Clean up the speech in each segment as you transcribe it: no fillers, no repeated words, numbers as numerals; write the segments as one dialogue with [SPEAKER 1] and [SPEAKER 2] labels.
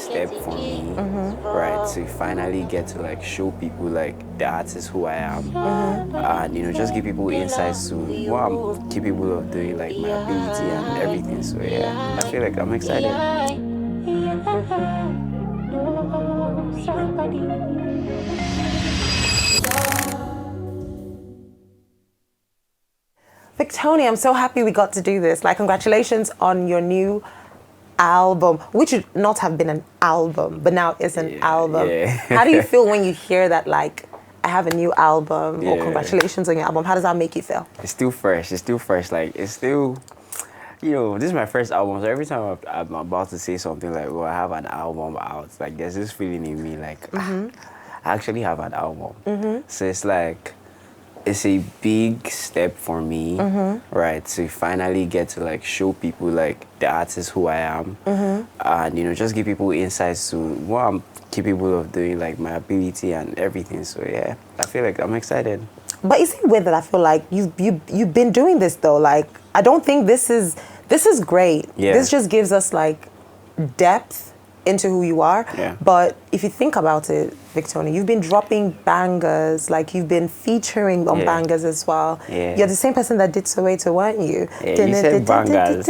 [SPEAKER 1] step for me, right? To finally get to like show people like the artist who I am, and just give people insights to what I'm capable of doing, like my ability and everything. So yeah, I feel like I'm excited.
[SPEAKER 2] Victony, I'm so happy we got to do this. Like, congratulations on your new album, which would not have been an album, but now it's an album.
[SPEAKER 1] Yeah.
[SPEAKER 2] How do you feel when you hear that, like, I have a new album, or congratulations on your album? How does that make you feel?
[SPEAKER 1] It's still fresh. Like, it's still, this is my first album. So every time I'm about to say something like, I have an album out, like, there's this feeling in me, like, I actually have an album. So it's like, it's a big step for me, right, to finally get to like show people like the artist who I am, and just give people insights to what I'm capable of doing, like my ability and everything. So yeah, I feel like I'm excited.
[SPEAKER 2] But is it weird that I feel like you've been doing this though? Like, I don't think this is great.
[SPEAKER 1] Yeah.
[SPEAKER 2] This just gives us like depth into who you are.
[SPEAKER 1] Yeah.
[SPEAKER 2] But if you think about it, Victony, you've been dropping bangers, like you've been featuring on bangers as well.
[SPEAKER 1] Yeah.
[SPEAKER 2] You're the same person that did Soweto, weren't you?
[SPEAKER 1] Yeah, you said bangers.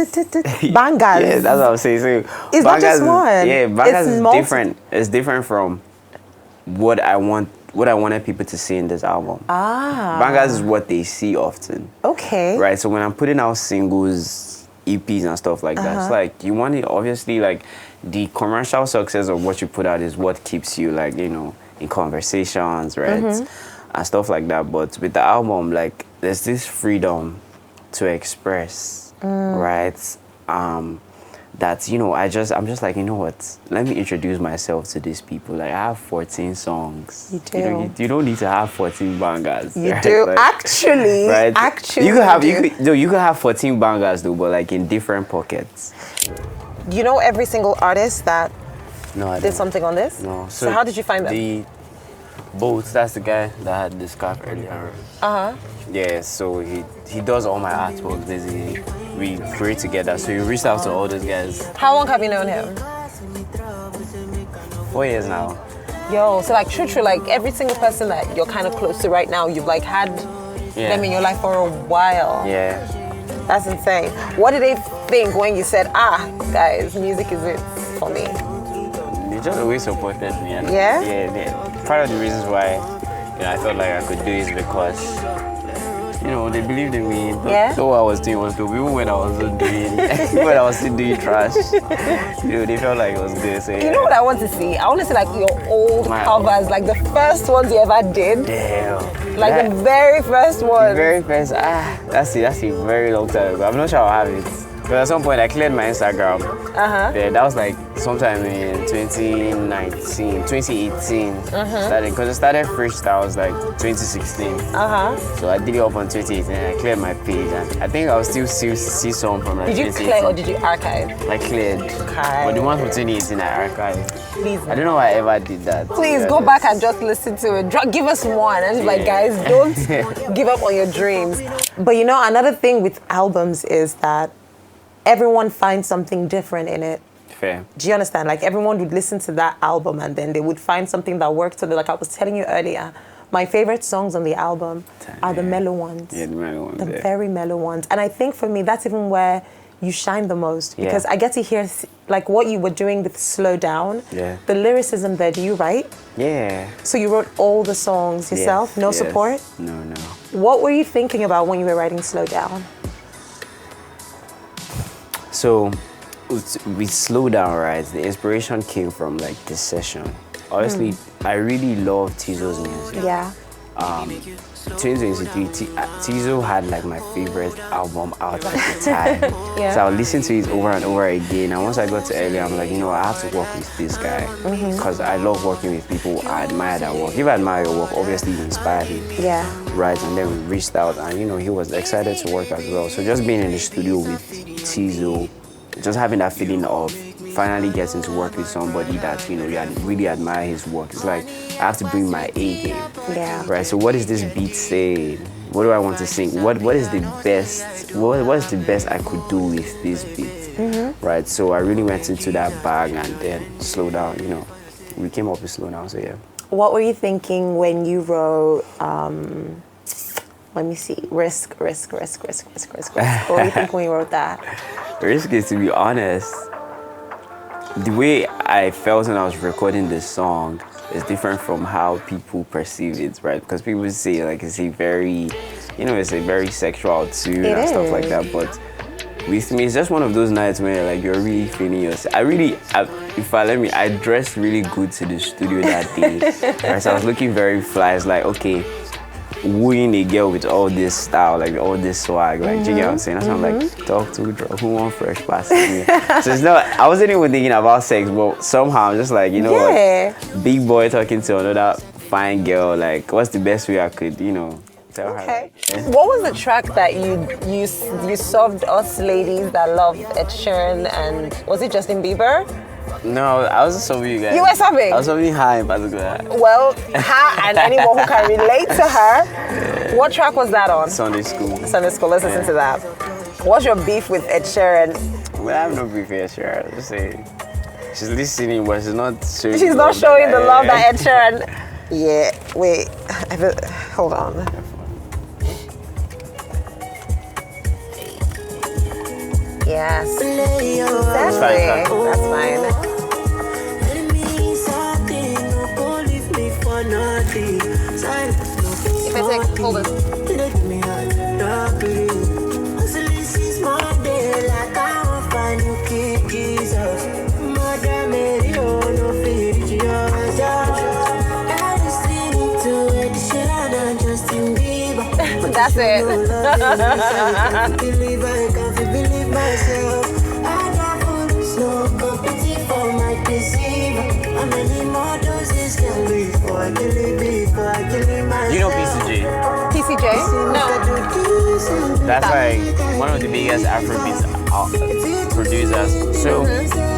[SPEAKER 2] Bangers.
[SPEAKER 1] Yeah, that's what I'm saying. So
[SPEAKER 2] it's not just one.
[SPEAKER 1] Yeah, bangers
[SPEAKER 2] it's
[SPEAKER 1] is different. It's different from what I wanted people to see in this album. Bangers is what they see often.
[SPEAKER 2] Okay.
[SPEAKER 1] Right, so when I'm putting out singles, EPs and stuff like that, it's like you want it, obviously, like the commercial success of what you put out is what keeps you like, in conversations, right? And stuff like that. But with the album, like there's this freedom to express, right? That, I'm just like, what? Let me introduce myself to these people. Like I have 14 songs.
[SPEAKER 2] You do.
[SPEAKER 1] You don't need to have 14 bangers.
[SPEAKER 2] You
[SPEAKER 1] right?
[SPEAKER 2] do.
[SPEAKER 1] Like,
[SPEAKER 2] actually,
[SPEAKER 1] right?
[SPEAKER 2] Actually.
[SPEAKER 1] You could have 14 bangers though, but like in different pockets.
[SPEAKER 2] You know every single artist that
[SPEAKER 1] I
[SPEAKER 2] did
[SPEAKER 1] don't.
[SPEAKER 2] something on this?
[SPEAKER 1] No.
[SPEAKER 2] So how did you find them?
[SPEAKER 1] The Boats, that's the guy that had the scarf earlier. Yeah, so he does all my artwork basically. We create together. So he reached out to all those guys.
[SPEAKER 2] How long have you known him?
[SPEAKER 1] 4 years now.
[SPEAKER 2] Yo, so like true, like every single person that you're kind of close to right now, you've like had them in your life for a while.
[SPEAKER 1] Yeah.
[SPEAKER 2] That's insane. What did they think when you said, guys, music is it for me?
[SPEAKER 1] They just always supported me. And
[SPEAKER 2] Yeah?
[SPEAKER 1] part of the reasons why I felt like I could do it is because they believed in me. Though what I was doing was dope. Even when I was still doing trash, they felt like it was good. So,
[SPEAKER 2] You know what I want to see? I want to see like your old covers, like the first ones you ever did.
[SPEAKER 1] Damn.
[SPEAKER 2] Like the very first one.
[SPEAKER 1] The very first, that's a very long time ago. I'm not sure I'll have it. But at some point I cleared my Instagram. Yeah, that was like sometime in 2018. Because it started fresh, that was like 2016. So I did it up on 2018 and I cleared my page. And I think I'll still see some from like 2018.
[SPEAKER 2] Did you clear or did you archive?
[SPEAKER 1] I cleared. But the one from 2018 I archived.
[SPEAKER 2] Please.
[SPEAKER 1] I don't know why I ever did that.
[SPEAKER 2] Please go back and just listen to it. Give us one. And just like, guys, don't give up on your dreams. But another thing with albums is that everyone finds something different in it.
[SPEAKER 1] Fair.
[SPEAKER 2] Do you understand? Like everyone would listen to that album and then they would find something that worked. So like I was telling you earlier, my favorite songs on the album are the mellow ones.
[SPEAKER 1] Yeah, the mellow ones.
[SPEAKER 2] The very mellow ones. And I think for me, that's even where you shine the most because I get to hear like what you were doing with Slow Down.
[SPEAKER 1] Yeah.
[SPEAKER 2] The lyricism there, do you write?
[SPEAKER 1] Yeah.
[SPEAKER 2] So you wrote all the songs yourself? No support?
[SPEAKER 1] No.
[SPEAKER 2] What were you thinking about when you were writing Slow Down?
[SPEAKER 1] So we Slow Down, right? The inspiration came from like this session. Honestly, I really love Tizo's music.
[SPEAKER 2] Yeah.
[SPEAKER 1] 2023, Tizo had like my favorite album out at the time. So I would listen to it over and over again. And once I got to LA, I'm like, I have to work with this guy because I love working with people. I admire their work. If I admire your work, obviously you inspired me.
[SPEAKER 2] Yeah.
[SPEAKER 1] Right, and then we reached out and he was excited to work as well. So just being in the studio with Tizo, just having that feeling of finally getting to work with somebody that you really admire his work. It's like I have to bring my A game.
[SPEAKER 2] Yeah.
[SPEAKER 1] Right. So what is this beat saying? What do I want to sing? What is the best? What is the best I could do with this beat? right? So I really went into that bag and then slow down, you know. We came up with slow down, so yeah.
[SPEAKER 2] What were you thinking when you wrote, let me see, risk? What were you thinking when you wrote that?
[SPEAKER 1] Risk is, to be honest, the way I felt when I was recording this song is different from how people perceive it, right? Because people say like it's a very, you know, it's a very sexual tune and stuff like that. But with me, it's just one of those nights where like you're really feeling yourself. I dressed really good to the studio that day. Right? So I was looking very fly. It's like, okay, wooing a girl with all this style, like all this swag, like do you get what I'm saying? That's why I'm like, talk to girl, who want fresh past me? So it's not, I wasn't even thinking about sex, but somehow I'm just like, you know what, big boy talking to another fine girl, like what's the best way I could, you know, tell her.
[SPEAKER 2] Okay. What was the track that you served us ladies that love Ed Sheeran, and was it Justin Bieber?
[SPEAKER 1] No, I was just serving you guys.
[SPEAKER 2] You were serving?
[SPEAKER 1] I was serving her in particular.
[SPEAKER 2] Well, her and anyone who can relate to her. What track was that on?
[SPEAKER 1] Sunday School.
[SPEAKER 2] Sunday School, let's listen to that. What's your beef with Ed Sheeran?
[SPEAKER 1] Well, I have no beef with Ed Sheeran. Just say she's listening, but she's not showing.
[SPEAKER 2] She's not showing the love that Ed Sheeran. Yeah, wait. Hold on. Yes. Exactly. That's fine. If I take, hold it. That's it. Believe myself. I got full no competition for my deceiver. How many more doses can we for? I can leave myself.
[SPEAKER 1] You know PCJ?
[SPEAKER 2] PCJ? No.
[SPEAKER 1] That's like one of the biggest Afrobeat producers. So,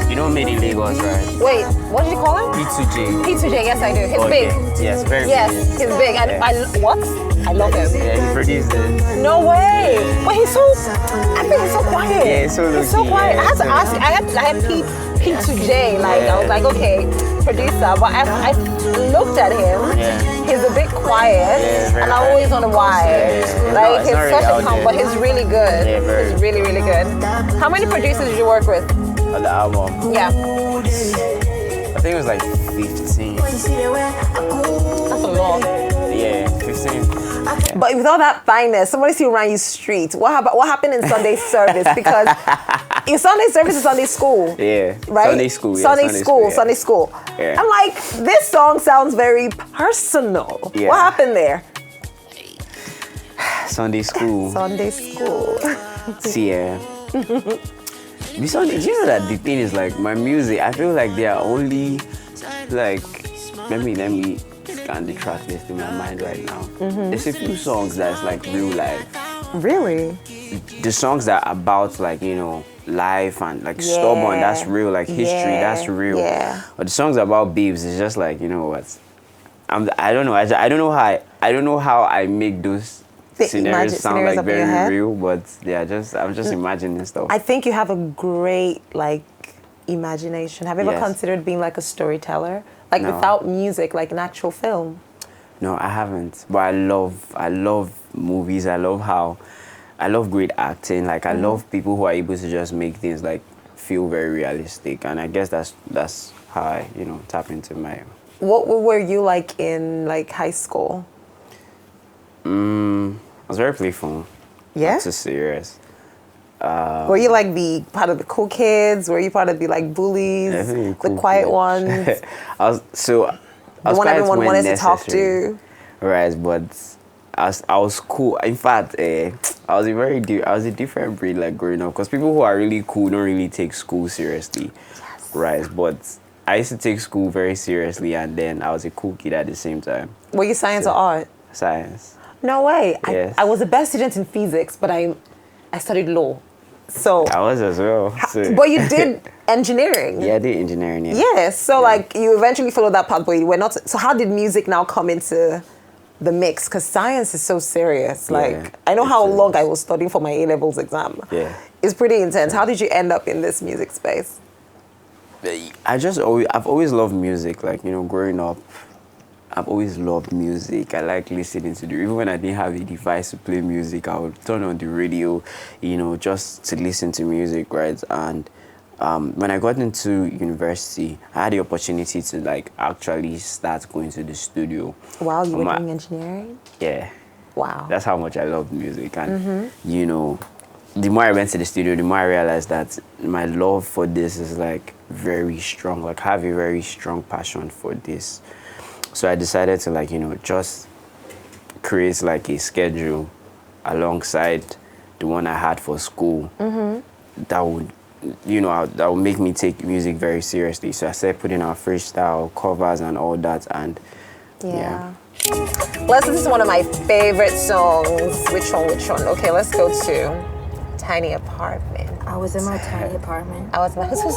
[SPEAKER 1] you know Made in Lagos, right?
[SPEAKER 2] Wait, what did you call him?
[SPEAKER 1] P2J.
[SPEAKER 2] P2J, yes I do. He's big.
[SPEAKER 1] Yes, very big.
[SPEAKER 2] Yes, he's big. And what? I love him.
[SPEAKER 1] Yeah, he produced it.
[SPEAKER 2] No way. But he's so, I think he's so quiet.
[SPEAKER 1] Yeah, he's so
[SPEAKER 2] quiet.
[SPEAKER 1] Yeah,
[SPEAKER 2] I had to ask, I had P2J, like, I was like, okay, producer. But I looked at him.
[SPEAKER 1] Yeah.
[SPEAKER 2] He's a bit quiet.
[SPEAKER 1] Yeah,
[SPEAKER 2] and I always wonder why.
[SPEAKER 1] Yeah.
[SPEAKER 2] Like, he's
[SPEAKER 1] really
[SPEAKER 2] such a calm, but he's really good.
[SPEAKER 1] Yeah, very.
[SPEAKER 2] He's really, really good. How many producers did you work with?
[SPEAKER 1] On the album?
[SPEAKER 2] Yeah.
[SPEAKER 1] I think it was like 15.
[SPEAKER 2] That's a lot.
[SPEAKER 1] Yeah, 15.
[SPEAKER 2] But with all that fineness, somebody still ran you street. What happened in Sunday service? Because in Sunday service is Sunday school.
[SPEAKER 1] Yeah.
[SPEAKER 2] Right?
[SPEAKER 1] Sunday school. Yeah,
[SPEAKER 2] Sunday school.
[SPEAKER 1] Yeah.
[SPEAKER 2] I'm like, this song sounds very personal.
[SPEAKER 1] Yeah.
[SPEAKER 2] What happened there?
[SPEAKER 1] Sunday school.
[SPEAKER 2] Sunday school.
[SPEAKER 1] See, yeah. Do you know that the thing is like my music? I feel like they are only like let me scan the track list in my mind right now. There's a few songs that's like real life.
[SPEAKER 2] Really?
[SPEAKER 1] The songs that are about like, you know, life and like stubborn, that's real, like history, that's real.
[SPEAKER 2] Yeah.
[SPEAKER 1] But the songs about babes is just like, you know what? I don't know. I don't know how I make those scenarios sound like very real, but I'm just imagining stuff.
[SPEAKER 2] I think you have a great like imagination. Have you ever considered being like a storyteller? Like without music, like an actual film?
[SPEAKER 1] No, I haven't. But I love movies. I love great acting. Like I love people who are able to just make things like feel very realistic. And I guess that's how I, you know, tap into my.
[SPEAKER 2] What were you like in like high school?
[SPEAKER 1] I was very playful.
[SPEAKER 2] Yeah?
[SPEAKER 1] Not too serious.
[SPEAKER 2] Were you like the part of the cool kids? Were you part of the like bullies?
[SPEAKER 1] Cool
[SPEAKER 2] the quiet
[SPEAKER 1] kid.
[SPEAKER 2] ones?
[SPEAKER 1] I was
[SPEAKER 2] the one everyone wanted to talk to?
[SPEAKER 1] Right, but I was cool. In fact, I was a different breed like growing up, because people who are really cool don't really take school seriously. Yes. Right, but I used to take school very seriously, and then I was a cool kid at the same time.
[SPEAKER 2] Were you science or art?
[SPEAKER 1] Science.
[SPEAKER 2] No way.
[SPEAKER 1] Yes.
[SPEAKER 2] I was the best student in physics, but I studied law. So
[SPEAKER 1] I was as well. So.
[SPEAKER 2] But you did engineering.
[SPEAKER 1] Yeah, I did engineering. Yeah.
[SPEAKER 2] Yes. So like you eventually followed that path, but you were not. So how did music now come into the mix? Because science is so serious. Like I know how long I was studying for my A-levels exam.
[SPEAKER 1] Yeah.
[SPEAKER 2] is pretty intense. How did you end up in this music space?
[SPEAKER 1] I've always loved music. Like, you know, growing up, I've always loved music. I like listening to even when I didn't have a device to play music, I would turn on the radio, you know, just to listen to music, right? And when I got into university, I had the opportunity to like actually start going to the studio.
[SPEAKER 2] Wow, you were doing engineering?
[SPEAKER 1] Yeah.
[SPEAKER 2] Wow.
[SPEAKER 1] That's how much I love music. And, you know, the more I went to the studio, the more I realized that my love for this is like very strong. Like, I have a very strong passion for this. So I decided to, like, you know, just create like a schedule alongside the one I had for school that would, you know, that would make me take music very seriously. So I started putting out freestyle covers and all that. And yeah.
[SPEAKER 2] Let's listen to one of my favorite songs. Which one? Okay, let's go to Tiny Apartment.
[SPEAKER 3] I was in my tiny apartment.
[SPEAKER 2] Whose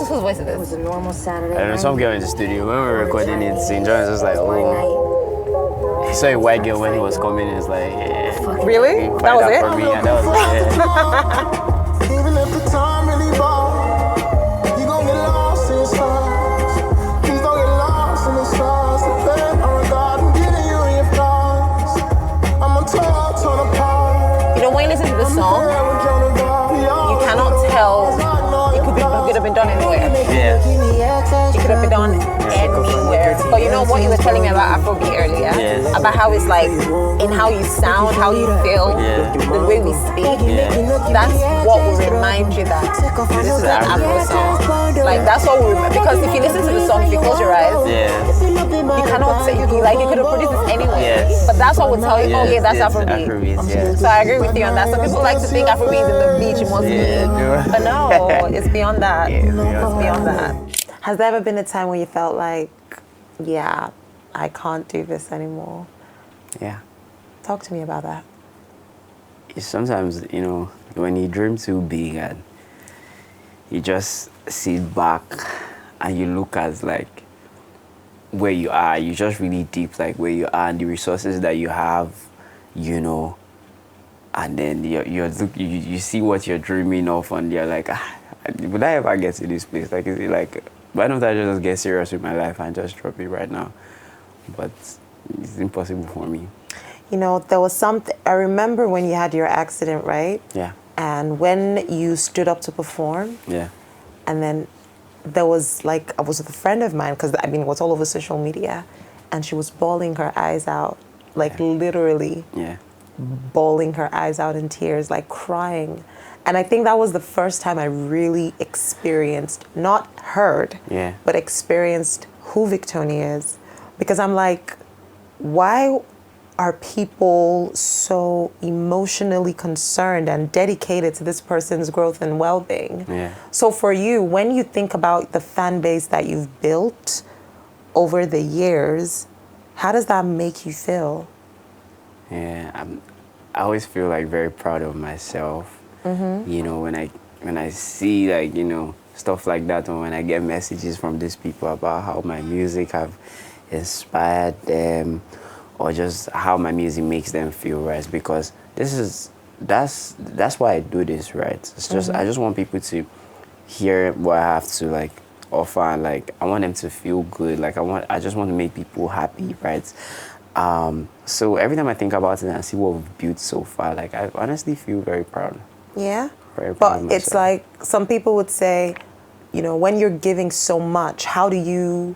[SPEAKER 2] voice is
[SPEAKER 3] It was
[SPEAKER 2] this?
[SPEAKER 3] a normal Saturday
[SPEAKER 1] And
[SPEAKER 3] night.
[SPEAKER 1] some girl in the studio, when we were recording it, St. John was just like, oh, he saw a white girl when he was coming, and it's like, yeah.
[SPEAKER 2] Really?
[SPEAKER 1] Find
[SPEAKER 2] That was
[SPEAKER 1] out
[SPEAKER 2] it?
[SPEAKER 1] for me, and that was like, yeah.
[SPEAKER 4] Even if the time really ball, you gon' get lost in the stars. Please don't get lost in the stars. Depend on God and getting you in your flaws. I'm a torn apart.
[SPEAKER 2] You know, when you listen to the song, you cannot tell. It could have been done anywhere.
[SPEAKER 1] Yeah.
[SPEAKER 2] It could have been done anywhere. But you know what you were telling me about Afrobeat earlier?
[SPEAKER 1] Yeah.
[SPEAKER 2] About how it's like in how you sound, how you feel,
[SPEAKER 1] Yeah.
[SPEAKER 2] the way we speak.
[SPEAKER 1] Yeah.
[SPEAKER 2] That's what will remind you that this is an Afro song. Like, that's what will remember. Because if you listen to the song, if you close your eyes,
[SPEAKER 1] Yeah.
[SPEAKER 2] you cannot say, like, you could have produced this anyway.
[SPEAKER 1] Yes.
[SPEAKER 2] But that's what will tell you, oh yeah, that's
[SPEAKER 1] yes,
[SPEAKER 2] Afrobeat.
[SPEAKER 1] Afrobeat,
[SPEAKER 2] So I agree with you on that. Some people like to think Afrobeat is in the beach, it must
[SPEAKER 1] Yeah,
[SPEAKER 2] be.
[SPEAKER 1] no.
[SPEAKER 2] But no, it's beyond that.
[SPEAKER 1] Yeah,
[SPEAKER 2] It's beyond that. Has there ever been a time where you felt like, yeah, I can't do this anymore?
[SPEAKER 1] Yeah.
[SPEAKER 2] Talk to me about that.
[SPEAKER 1] Sometimes, you know, when you dream too big and you just sit back and you look at like where you are, you just really deep like where you are and the resources that you have, you know, and then you see what you're dreaming of and you're like, would I ever get to this place? Like, is it like, why don't I just get serious with my life and just drop it right now? But it's impossible for me.
[SPEAKER 2] You know, there was something, I remember when you had your accident, right?
[SPEAKER 1] Yeah.
[SPEAKER 2] And when you stood up to perform,
[SPEAKER 1] Yeah.
[SPEAKER 2] and then there was like, I was with a friend of mine, because I mean, it was all over social media, and she was bawling her eyes out, like literally
[SPEAKER 1] Yeah.
[SPEAKER 2] bawling her eyes out in tears, like crying. And I think that was the first time I really experienced, not heard,
[SPEAKER 1] Yeah.
[SPEAKER 2] but experienced who Victony is. Because I'm like, why are people so emotionally concerned and dedicated to this person's growth and well-being?
[SPEAKER 1] Yeah.
[SPEAKER 2] So for you, when you think about the fan base that you've built over the years, how does that make you feel?
[SPEAKER 1] Yeah, I always feel like very proud of myself. You know, when I see like, you know, stuff like that, or when I get messages from these people about how my music have inspired them, or just how my music makes them feel, right? Because that's why I do this, right? It's just I just want people to hear what I have to like offer, and like I want them to feel good. Like I just want to make people happy, right? So every time I think about it and I see what we've built so far, like I honestly feel very proud.
[SPEAKER 2] Yeah.
[SPEAKER 1] Very proud of
[SPEAKER 2] But it's
[SPEAKER 1] myself.
[SPEAKER 2] like some people would say, you know, when you're giving so much, how do you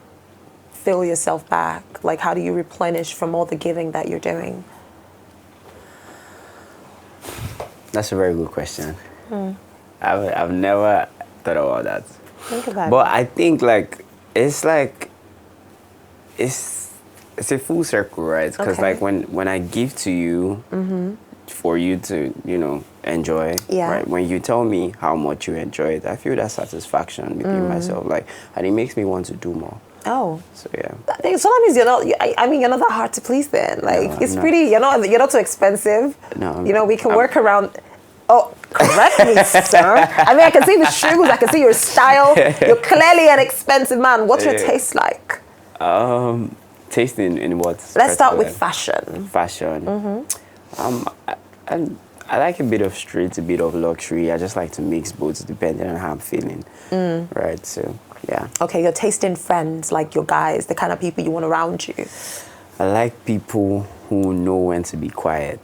[SPEAKER 2] fill yourself back? Like, how do you replenish from all the giving that you're doing?
[SPEAKER 1] That's a very good question. I've never thought about that.
[SPEAKER 2] Think about
[SPEAKER 1] But
[SPEAKER 2] it.
[SPEAKER 1] I think like it's a full circle, right? Because
[SPEAKER 2] Okay.
[SPEAKER 1] like when I give to you for you to, you know, enjoy,
[SPEAKER 2] Yeah.
[SPEAKER 1] right? When you tell me how much you enjoy it, I feel that satisfaction within myself, like, and it makes me want to do more.
[SPEAKER 2] Oh.
[SPEAKER 1] So yeah.
[SPEAKER 2] Sometimes you're not. I mean, you're not that hard to please. Then, like,
[SPEAKER 1] No,
[SPEAKER 2] it's
[SPEAKER 1] I'm not.
[SPEAKER 2] pretty. You're not too expensive.
[SPEAKER 1] No,
[SPEAKER 2] You know, we can
[SPEAKER 1] I'm-
[SPEAKER 2] work around. Oh, correct me, sir. I mean, I can see the shoes. I can see your style. You're clearly an expensive man. What's your
[SPEAKER 1] Yeah.
[SPEAKER 2] taste like?
[SPEAKER 1] Tasting in what?
[SPEAKER 2] Let's start
[SPEAKER 1] particular?
[SPEAKER 2] with fashion.
[SPEAKER 1] Fashion. I like a bit of street, a bit of luxury. I just like to mix both depending on how I'm feeling. Right, so yeah.
[SPEAKER 2] Okay, your taste in friends, like your guys, the kind of people you want around you.
[SPEAKER 1] I like people who know when to be quiet.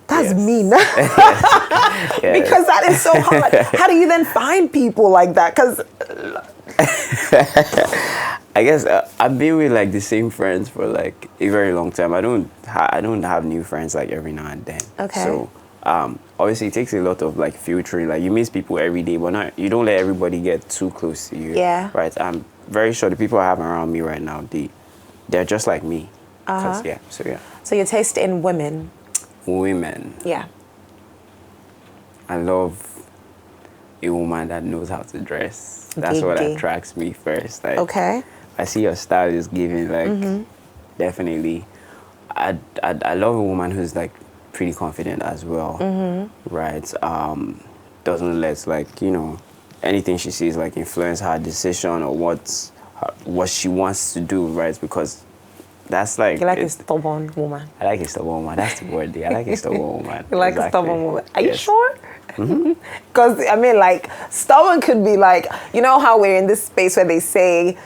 [SPEAKER 2] That's
[SPEAKER 1] Yes.
[SPEAKER 2] mean.
[SPEAKER 1] Yes.
[SPEAKER 2] Because that is so hard. How do you then find people like that? Because
[SPEAKER 1] I guess I've been with like the same friends for like a very long time. I don't have new friends like every now and then.
[SPEAKER 2] Okay.
[SPEAKER 1] So obviously it takes a lot of like filtering. Like you miss people every day, but you don't let everybody get too close to you.
[SPEAKER 2] Yeah.
[SPEAKER 1] Right. I'm very sure the people I have around me right now, they're just like me. Yeah. So yeah.
[SPEAKER 2] So your taste in women.
[SPEAKER 1] Women.
[SPEAKER 2] Yeah.
[SPEAKER 1] I love a woman that knows how to dress. That's what
[SPEAKER 2] Gigi.
[SPEAKER 1] attracts me first. Like,
[SPEAKER 2] Okay.
[SPEAKER 1] I see your style is giving, like, definitely. I love a woman who's like pretty confident as well, right? Doesn't let like anything she sees like influence her decision or what she wants to do, right? Because that's like
[SPEAKER 2] You like a stubborn woman.
[SPEAKER 1] I like a stubborn woman. That's the word. I like a stubborn woman.
[SPEAKER 2] You like a
[SPEAKER 1] Exactly.
[SPEAKER 2] stubborn woman. Are you
[SPEAKER 1] Yes.
[SPEAKER 2] sure? Because, I mean, like, stubborn could be like, you know how we're in this space where they say,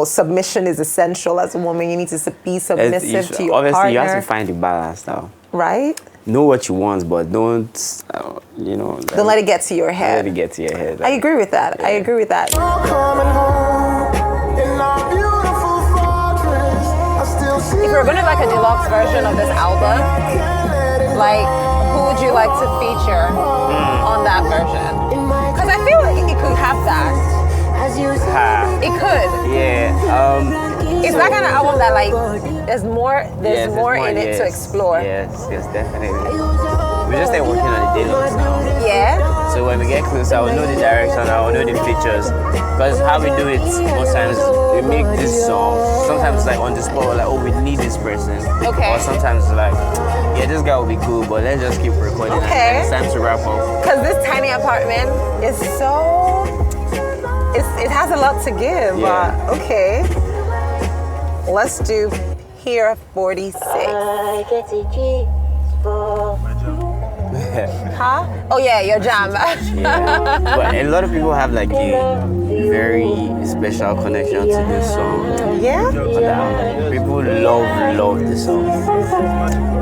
[SPEAKER 2] submission is essential as a woman. You need to be submissive to your
[SPEAKER 1] obviously,
[SPEAKER 2] partner.
[SPEAKER 1] you have to find the balance now.
[SPEAKER 2] Right?
[SPEAKER 1] Know what you want, but don't,
[SPEAKER 2] Don't let it get to your
[SPEAKER 1] Let
[SPEAKER 2] head.
[SPEAKER 1] it get to your head.
[SPEAKER 2] I agree with that. I agree with that.
[SPEAKER 4] I'm coming home in our beautiful fortress. I still see
[SPEAKER 2] If we were going to like a deluxe version of this album, like, who would you like to feature on that version? Because I feel like it could have that. It could.
[SPEAKER 1] Yeah.
[SPEAKER 2] It's that kind of album that like there's more in it to explore.
[SPEAKER 1] Yes, definitely. We just start working on the deluxe now.
[SPEAKER 2] Yeah.
[SPEAKER 1] So when we get closer, I will know the direction, I will know the features. Because how we do it, most times we make this song. Sometimes it's like on the spot, we're like, oh, we need this person.
[SPEAKER 2] Okay.
[SPEAKER 1] Or sometimes it's like, yeah, this guy will be cool, but let's just keep recording.
[SPEAKER 2] Okay.
[SPEAKER 1] And it's time to wrap up.
[SPEAKER 2] Because this tiny apartment is so. It has a lot to give.
[SPEAKER 1] Yeah.
[SPEAKER 2] Okay. Let's do Pier 46. Huh? Oh yeah, your jam.
[SPEAKER 1] Yeah. But a lot of people have like a very special connection to this song.
[SPEAKER 2] Yeah?
[SPEAKER 1] People love this song.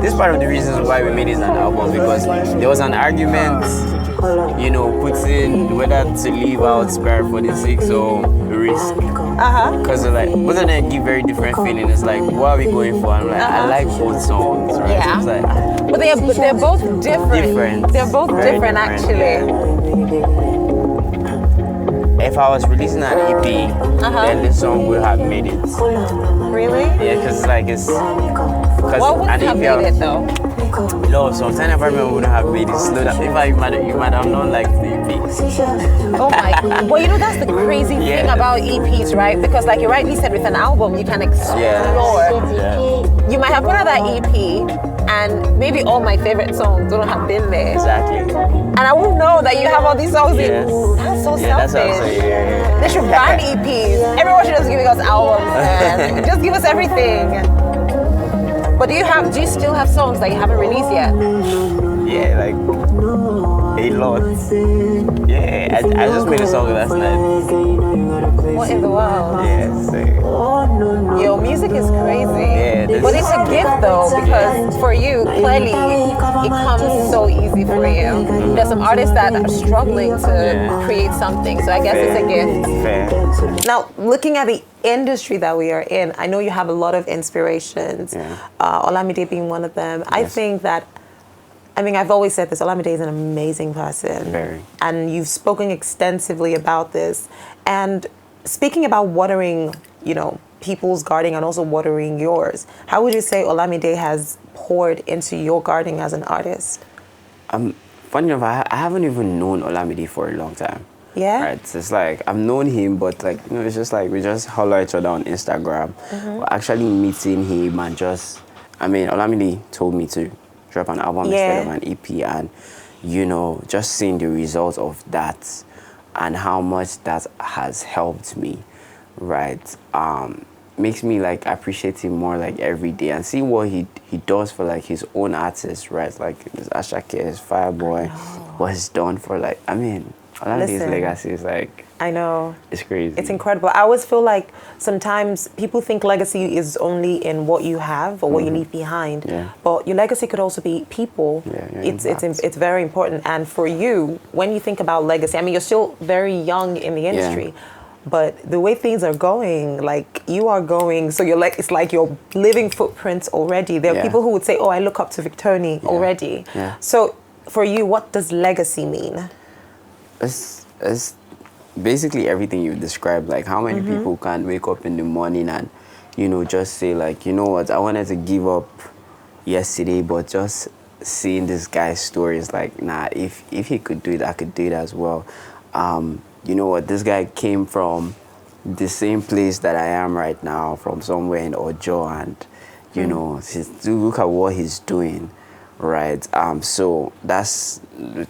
[SPEAKER 1] This is part of the reasons why we made it an album, because there was an argument, putting whether to leave out Spare 46 or Risk. Because like both of them give very different feelings. It's like, what are we going for? I'm like, I like both songs, right?
[SPEAKER 2] Yeah.
[SPEAKER 1] So it's like,
[SPEAKER 2] But they're both different. They're both
[SPEAKER 1] Very
[SPEAKER 2] different actually.
[SPEAKER 1] yeah. If I was releasing an EP, then this song would have made it.
[SPEAKER 2] Really?
[SPEAKER 1] Yeah, because
[SPEAKER 2] What would
[SPEAKER 1] an
[SPEAKER 2] have
[SPEAKER 1] EP
[SPEAKER 2] made it though?
[SPEAKER 1] No, so Tiny Apartment wouldn't have made it. Slow down. In fact, you might have not liked the EP.
[SPEAKER 2] Oh my god. Well, that's the crazy thing
[SPEAKER 1] Yeah.
[SPEAKER 2] about EPs, right? Because like you rightly said, with an album, you can explore.
[SPEAKER 1] Yeah.
[SPEAKER 2] You might have put out that EP, and maybe all my favorite songs wouldn't have been there.
[SPEAKER 1] Exactly.
[SPEAKER 2] And I wouldn't know that you have all these songs
[SPEAKER 1] Yes.
[SPEAKER 2] in. That's so
[SPEAKER 1] Yeah, that's what I'm
[SPEAKER 2] selfish.
[SPEAKER 1] saying. Yeah.
[SPEAKER 2] They should ban EPs. Everyone should just give us albums, man. Just give us everything. But do you still have songs that you haven't released yet?
[SPEAKER 1] Yeah, like a lot. Yeah, I just made a song last night.
[SPEAKER 2] What in the world?
[SPEAKER 1] Yeah, so
[SPEAKER 2] Your music is crazy.
[SPEAKER 1] Yeah, this
[SPEAKER 2] But
[SPEAKER 1] is-
[SPEAKER 2] it's a gift though, because for you, clearly, it comes so easy for you. There's some artists that are struggling to create something, so I guess it's a gift.
[SPEAKER 1] fair.
[SPEAKER 2] Now, looking at the industry that we are in, I know you have a lot of inspirations,
[SPEAKER 1] Yeah.
[SPEAKER 2] Olamide being one of them. I think that, I've always said this, Olamide is an amazing person.
[SPEAKER 1] Very.
[SPEAKER 2] And you've spoken extensively about this. And speaking about watering, people's garden and also watering yours, how would you say Olamide has poured into your gardening as an artist?
[SPEAKER 1] Funny enough, I haven't even known Olamide for a long time.
[SPEAKER 2] Yeah?
[SPEAKER 1] Right. It's like I've known him, but it's just like we just holler at each other on Instagram. But actually meeting him and Olamide told me to drop an album instead of an EP, and just seeing the result of that and how much that has helped me, right? makes me like appreciate him more like every day and see what he does for like his own artists, right? Like his Ashake, his Fireboy, what he's done for like, I mean, a lot of his legacy is like,
[SPEAKER 2] I know.
[SPEAKER 1] it's crazy.
[SPEAKER 2] It's incredible. I always feel like sometimes people think legacy is only in what you have or what you leave behind.
[SPEAKER 1] Yeah.
[SPEAKER 2] But your legacy could also be people.
[SPEAKER 1] Yeah, your
[SPEAKER 2] it's very important. And for you, when you think about legacy, I mean, you're still very young in the industry. But the way things are going, like you are going, so you're like, it's like you're living footprints already. There are people who would say, oh, I look up to Victony already.
[SPEAKER 1] Yeah.
[SPEAKER 2] So for you, what does legacy mean?
[SPEAKER 1] It's basically everything you described. Like how many people can wake up in the morning and, you know, just say like, you know what, I wanted to give up yesterday, but just seeing this guy's story is like, nah, if he could do it, I could do it as well. You know what, this guy came from the same place that I am right now, from somewhere in Ojo, and you know, look at what he's doing, right? So that's,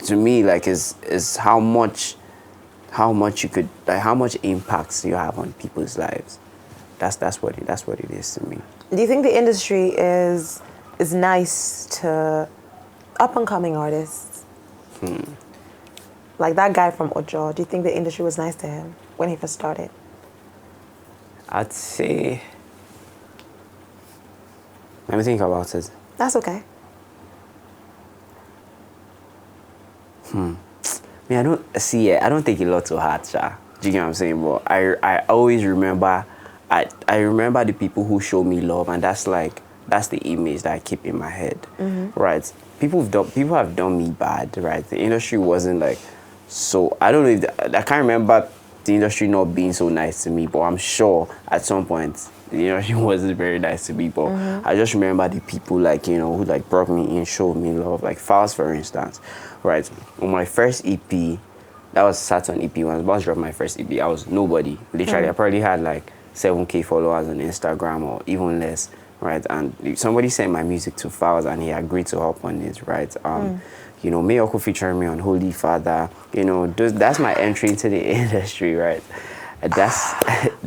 [SPEAKER 1] to me, like is how much you could, like how much impacts you have on people's lives. That's what it is to me.
[SPEAKER 2] Do you think the industry is nice to up and coming artists? Like that guy from Ojo, do you think the industry was nice to him when he first started?
[SPEAKER 1] I'd say, let me think about it.
[SPEAKER 2] That's okay.
[SPEAKER 1] I don't take a lot to heart, Sha. Do you get what I'm saying? But I always remember, I remember the people who show me love, and that's the image that I keep in my head, right? People have done me bad, right? The industry wasn't like, so I don't know if I can't remember the industry not being so nice to me, but I'm sure at some point the industry wasn't very nice to me. But I just remember the people like, you know, who like brought me in, showed me love, like Fowls, for instance, right? On my first EP, that was Saturn EP, when I was about to drop my first EP, I was nobody. Literally, I probably had like 7K followers on Instagram or even less, right? And somebody sent my music to Fowls and he agreed to hop on it, right? You know, Mayoko featuring me on Holy Father, you know, that's my entry into the industry, right? That's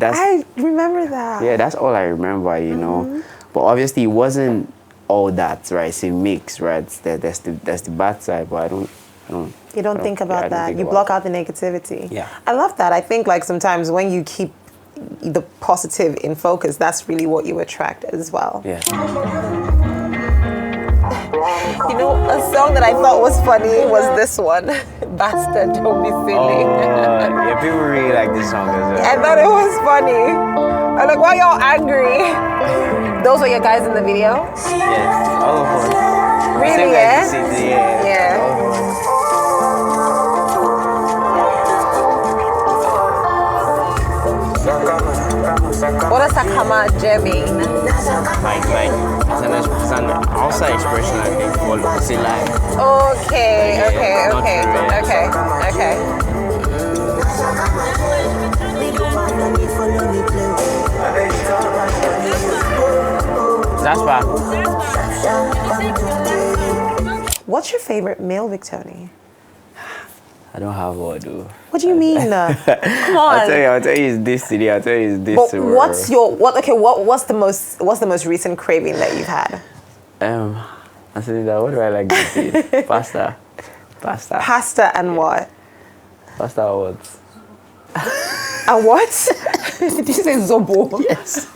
[SPEAKER 2] I remember that.
[SPEAKER 1] Yeah, that's all I remember, you know. But obviously it wasn't all that, right? It's a mix, right? That's the bad side, but I don't
[SPEAKER 2] You don't think about that. You block out the negativity.
[SPEAKER 1] Yeah.
[SPEAKER 2] I love that. I think like sometimes when you keep the positive in focus, that's really what you attract as well.
[SPEAKER 1] Yeah.
[SPEAKER 2] You know, a song that I thought was funny was this one, Bastard, Don't Be Silly.
[SPEAKER 1] Yeah, people really like this song as well.
[SPEAKER 2] I thought it was funny. I'm like, why y'all angry? Those were your guys in the video?
[SPEAKER 1] Yes, all of us.
[SPEAKER 2] Really,
[SPEAKER 1] Same
[SPEAKER 2] yeah?
[SPEAKER 1] guys you see, yeah. All of us.
[SPEAKER 2] What does Sakama Je mean?
[SPEAKER 1] Like, it's an outside expression, I think, for say like.
[SPEAKER 2] Okay.
[SPEAKER 1] That's why.
[SPEAKER 2] What's your favorite male Victony?
[SPEAKER 1] I don't have one, though.
[SPEAKER 2] What do you mean? Come on.
[SPEAKER 1] I'll tell you it's this today. I'll tell you it's this
[SPEAKER 2] But
[SPEAKER 1] tomorrow.
[SPEAKER 2] what's the most recent craving that you've had?
[SPEAKER 1] I said that. What do I like to eat? Pasta.
[SPEAKER 2] Pasta and what?
[SPEAKER 1] Pasta or what?
[SPEAKER 2] And what? Did you say Zobo?
[SPEAKER 1] Yes.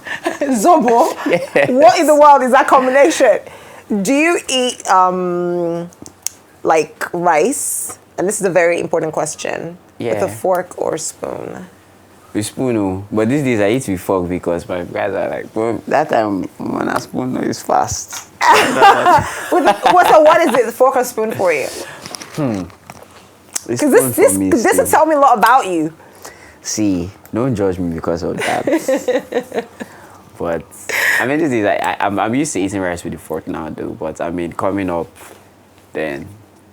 [SPEAKER 2] Zobo?
[SPEAKER 1] Yes.
[SPEAKER 2] What in the world is that combination? Do you eat like rice? And this is a very important question.
[SPEAKER 1] Yeah.
[SPEAKER 2] With a fork or spoon?
[SPEAKER 1] With spoon, oh. But these days I eat with fork because my guys are like, well, that time when I spoon is fast.
[SPEAKER 2] So what is it, fork or spoon for you? Because this will tell me a lot about you.
[SPEAKER 1] See, don't judge me because of that. But I mean, this is I'm used to eating rice with the fork now, though. But I mean, coming up, then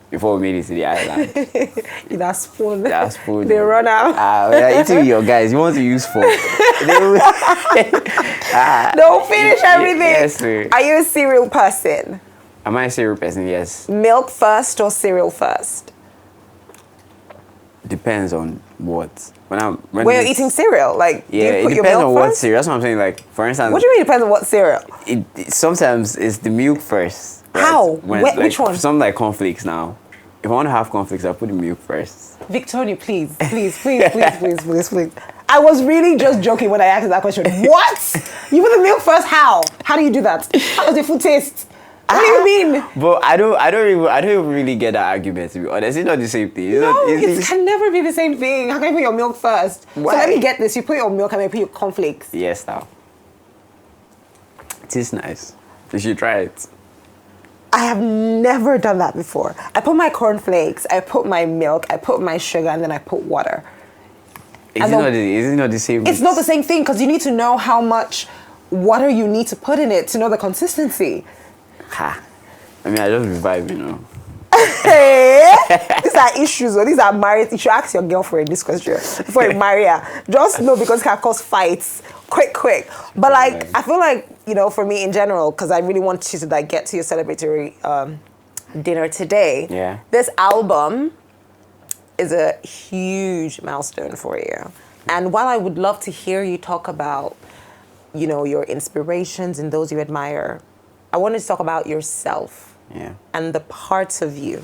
[SPEAKER 1] before we made it to the island,
[SPEAKER 2] That spoon.
[SPEAKER 1] They
[SPEAKER 2] run out.
[SPEAKER 1] When you're eating with your guys, you want to use fork.
[SPEAKER 2] Don't finish everything.
[SPEAKER 1] Yes, sir.
[SPEAKER 2] Are you a cereal person?
[SPEAKER 1] Am I a cereal person? Yes.
[SPEAKER 2] Milk first or cereal first?
[SPEAKER 1] Depends on What? When
[SPEAKER 2] When you're eating cereal, like do
[SPEAKER 1] Yeah,
[SPEAKER 2] you
[SPEAKER 1] it
[SPEAKER 2] put your
[SPEAKER 1] depends
[SPEAKER 2] milk
[SPEAKER 1] on what
[SPEAKER 2] first?
[SPEAKER 1] cereal. That's what I'm saying. Like, for instance,
[SPEAKER 2] What do you mean it depends on what cereal?
[SPEAKER 1] sometimes it's the milk first. right?
[SPEAKER 2] How?
[SPEAKER 1] Like,
[SPEAKER 2] Which one?
[SPEAKER 1] Some like cornflakes now. If I want to have cornflakes, I put the milk first.
[SPEAKER 2] Victony, plees. I was really just joking when I asked that question. What? You put the milk first? How? How do you do that? How does the food taste? What do you mean?
[SPEAKER 1] But I don't even really get that argument, to be honest. It's not the same thing.
[SPEAKER 2] No, it can never be the same thing. How can you put your milk first?
[SPEAKER 1] Why?
[SPEAKER 2] So let me get this. You put your milk and then put your cornflakes.
[SPEAKER 1] Yes, now. It is nice. You should try it.
[SPEAKER 2] I have never done that before. I put my cornflakes, I put my milk, I put my sugar, and then I put water.
[SPEAKER 1] Is it not the same?
[SPEAKER 2] It's not the same thing because you need to know how much water you need to put in it to know the consistency.
[SPEAKER 1] Ha. I mean, I just revive,
[SPEAKER 2] Hey, these are issues, or these are married. You should ask your girlfriend this question before you marry her. Just know because it can cause fights quick. But like, I feel like, for me in general, because I really want you to like get to your celebratory dinner today.
[SPEAKER 1] Yeah.
[SPEAKER 2] This album is a huge milestone for you. And while I would love to hear you talk about, your inspirations and those you admire, I wanted to talk about yourself.
[SPEAKER 1] Yeah.
[SPEAKER 2] And the parts of you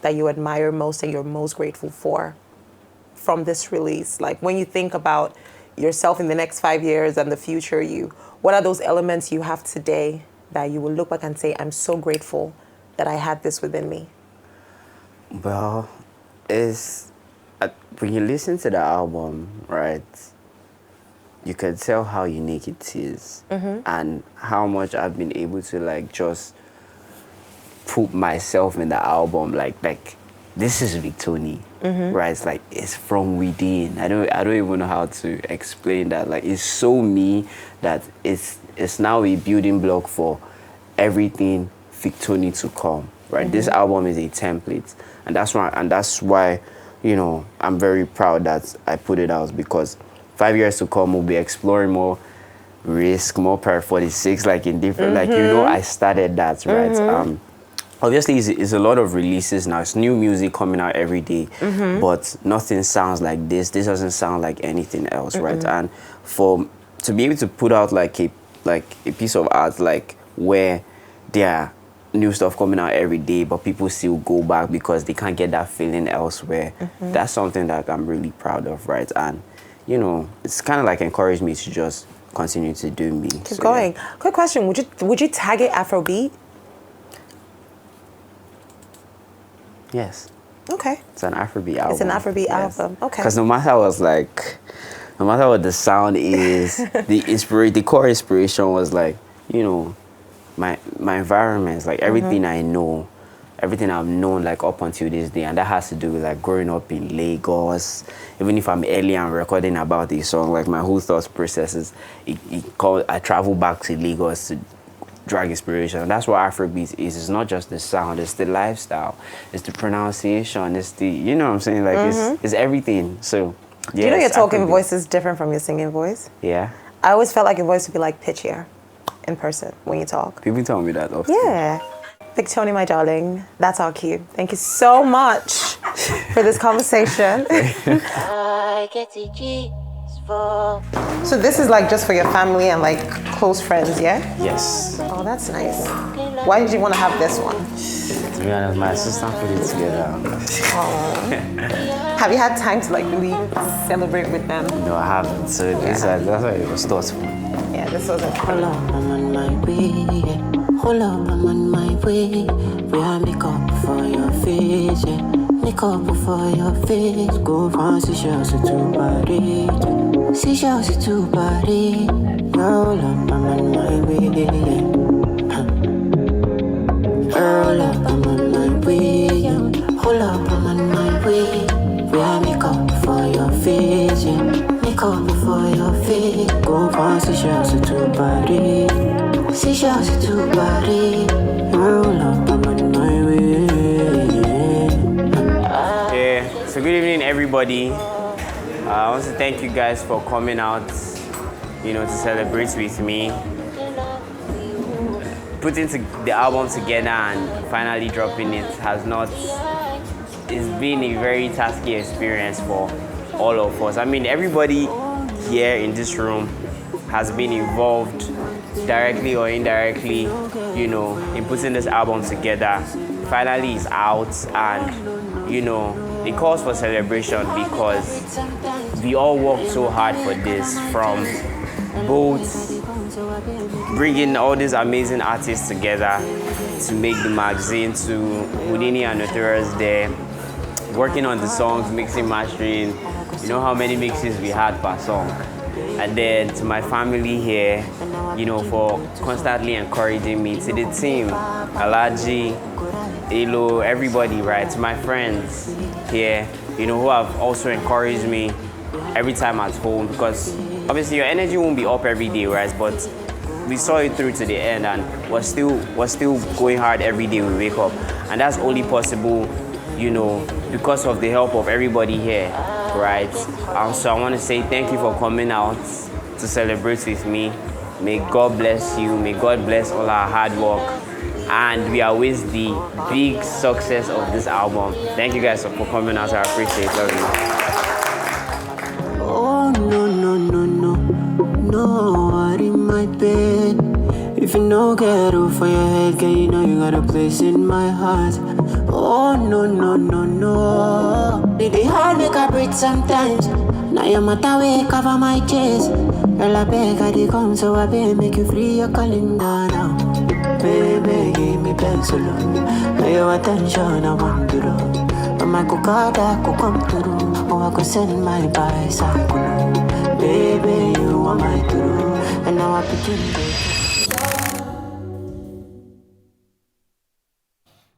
[SPEAKER 2] that you admire most and you're most grateful for from this release. Like when you think about yourself in the next 5 years and the future you, what are those elements you have today that you will look back and say, I'm so grateful that I had this within me?
[SPEAKER 1] Well, when you listen to the album, right, you can tell how unique it is and how much I've been able to like just put myself in the album, like this is Victony, right? It's like it's from within. I don't even know how to explain that. Like it's so me that it's now a building block for everything Victony to come, right? This album is a template, and that's why I'm very proud that I put it out, because 5 years to come we'll be exploring more risk, more per 46, like in different, I started that, right? Obviously, it's a lot of releases now. It's new music coming out every day, but nothing sounds like this. This doesn't sound like anything else, right? And to be able to put out like a piece of art, like where there are new stuff coming out every day, but people still go back because they can't get that feeling elsewhere. That's something that I'm really proud of, right? And it's kind of like encouraged me to just continue to do me.
[SPEAKER 2] Keep going. Yeah. Quick question: Would you tag it Afrobeat?
[SPEAKER 1] Yes.
[SPEAKER 2] Okay.
[SPEAKER 1] It's an Afrobeat album.
[SPEAKER 2] It's an Afrobeat album. Okay.
[SPEAKER 1] Because no matter what the sound is, the core inspiration was like, my environment, like everything I know, everything I've known like up until this day, and that has to do with like growing up in Lagos. Even if I'm early and recording about this song, like my whole thought processes, I travel back to Lagos to drag inspiration. And that's what Afrobeat is. It's not just the sound, it's the lifestyle, it's the pronunciation, it's the, what I'm saying? Like it's everything. So yeah.
[SPEAKER 2] Do you know your talking voice is different from your singing voice?
[SPEAKER 1] Yeah.
[SPEAKER 2] I always felt like your voice would be like pitchier in person when you talk.
[SPEAKER 1] People tell me that often.
[SPEAKER 2] Yeah. Victony, my darling, that's our cue. Thank you so much for this conversation. So this is like just for your family and like close friends, yeah?
[SPEAKER 1] Yes.
[SPEAKER 2] Oh, that's nice. Why did you want to have this one?
[SPEAKER 1] To be honest, my assistant put it together.
[SPEAKER 2] Have you had time to like really celebrate with them?
[SPEAKER 1] No, I haven't. So that's why it was thoughtful.
[SPEAKER 2] Yeah, this wasn't
[SPEAKER 5] Hold up, I'm on my way. Hold up, I'm on my way. We have make up for your face, yeah. Make up for your face. Go from seashells to Paris. Seashells to Paris. Roll up, I'm on my way, yeah. Roll up, I'm on my way, yeah. Hold up, I'm on my way. We have make up for your face, yeah. Make up for your face. Go from seashells to Paris. Seashells to Paris. Roll up, I'm on my way.
[SPEAKER 1] Yeah, so good evening, everybody. I want to thank you guys for coming out, to celebrate with me. Putting the album together and finally dropping it it's been a very tasky experience for all of us. I mean, everybody here in this room has been involved directly or indirectly, you know, in putting this album together. Finally, it's out, and you know, it calls for celebration because we all worked so hard for this, from both bringing all these amazing artists together to make the magazine, to Houdini and Notorious there, working on the songs, mixing, mastering. You know how many mixes we had per song. And then to my family here, you know, for constantly encouraging me. To the team, Alaji, Elo, everybody, right? To my friends here, you know, who have also encouraged me every time at home, because obviously your energy won't be up every day, right? But we saw it through to the end, and we're still going hard every day we wake up. And that's only possible, you know, because of the help of everybody here, right? So I want to say thank you for coming out to celebrate with me. May God bless you. May God bless all our hard work. And we await the big success of this album. Thank you guys for coming out. I appreciate it. Love you.
[SPEAKER 5] Oh, no, no, no, no. No, I'm in my bed. If you no get over your head, girl, you know you got a place in my heart. Oh, no, no, no, no. It hard make I breathe sometimes. Now your matter way cover my chest. Girl, I beg, I did come, so I beg, make you free your calendar now. Baby, give me pencil. Now your attention, I want to do. I might go card, I could come through. Or I could send my bicycle. Baby, you are my guru. And now I begin to.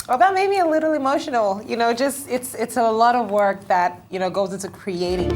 [SPEAKER 2] Well, that made me a little emotional. You know, just it's a lot of work that, you know, goes into creating